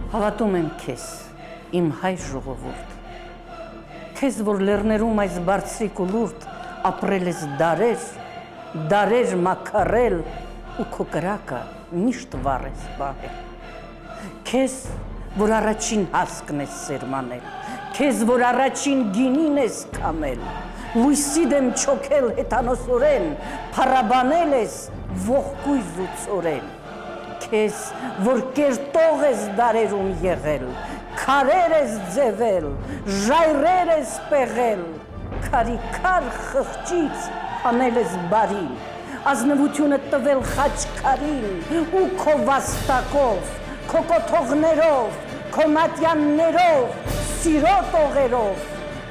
Հավատում եմ քեզ, իմ հայ ժողովուրդ, քեզ, որ լեռներում այս բարձրիկ ու լուրդ ապրել ես դարեր մաքարել ու քո կրակը միշտ վառ ես պահել, քեզ, որ առաջին հասկն ես սերմանել, քեզ, որ առաջին գինին ես կամել, լույսի դեմ չոքել հետանոսորեն, փառաբանել ես ողկույզ ու ծորեն, քեզ, որ կերտող ես դարերում եղել, քարեր ես ձևել, ժայռեր ես պեղել, քարիքար խղճից հանել ես բարին, ազնվությունը տվել խաչքարին ու քո վաստակով, քո կոթողներով, քո մատյաններով, սիրո տողերով,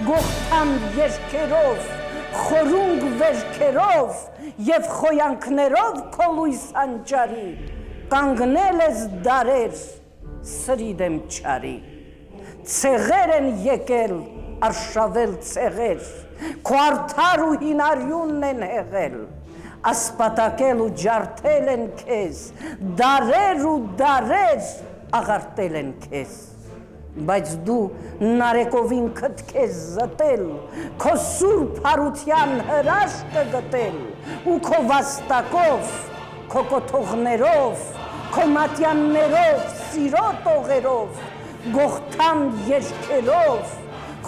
գողթան երգերով, խորունգ վերքերով և խոյանքներով քո լույս անճարի, կանգնել ես դարեր, սրի դեմ չարի, ցեղեր են եկել, արշավել ցեղեր, քո արդար ու հինարյունն են հեղել, ասպատակել ու ջարդել են քեզ, դարեր ու դարեր աղարտել են քեզ, բայց դու նարեկովին քեզ զտել, քո սուրբ հարության հրաշքը գտել, ու քո վաստակով, քո կոթողներով, քո մատյաններով, սիրո տողերով, գողթան երգերով,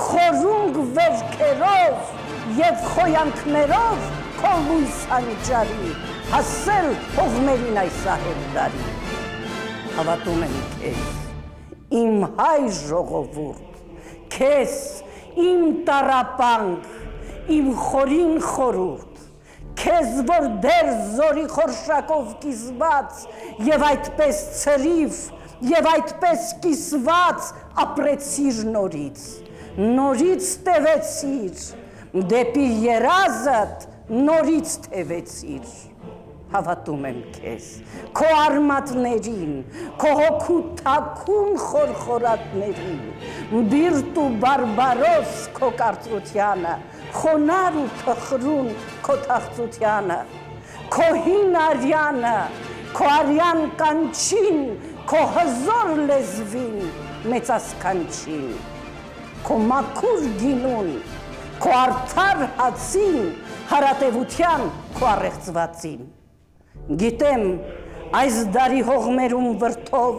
խորունգ վերքերով և խոյանքներով քո լույս անճարի, հասել հողմերին այս ահել դարի, հավատում եմ քեզ, իմ հայ ժողովուրդ, քեզ, իմ տառապանք, իմ խորին խորուրդ, քեզ, որ դեր զորի խորշակով կիզված և այդպես ցրիվ և այդպես կիսված ապրեցիր նորից տևեցիր, դեպի երազդ նորից տևեցիր, հավատում եմ քեզ, քո արմատներին, քո հոգու թաքուն խորխորատներին, բիրտ ու բարբարոս քո կարծրությանը, խոնար ու թխրուն քո թախծությանը, քո հին արյանը, քո արյան կանչին, քո հզոր լեզվին, մեծասքանչին, քո մաքուր գինուն, քո արդար հացին, հարատևության քո առեղծվածին, գիտեմ այս դարի հողմերում վրդով,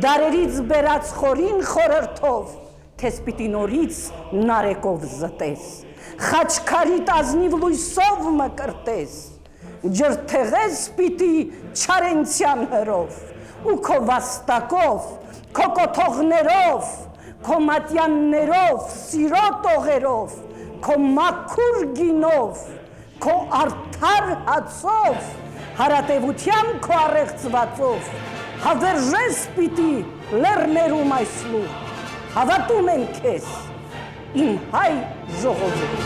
դարերից բերած խորին խորհրդով, քեզ պիտի նորից նարեկով զտես, խաչքարիտ ազնիվ լույսով մկրտես, ջրթեղես պիտի չարենցյան հրով, ու քո վաստակով, քո կոթողներով, քո մատյաններով, սիրո տողերով, քո մաքուր գինով, քո արդար հացով, հարատևության քո առեղծվածով, հավերժես պիտի լեռներում այս լուր, հավատում եմ քեզ, իմ հայ ժողովուրդ։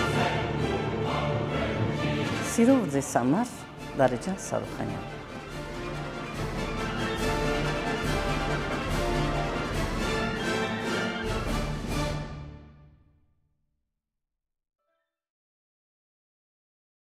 Սիրով ձեզ համար Դարեջան Սարուխանյան։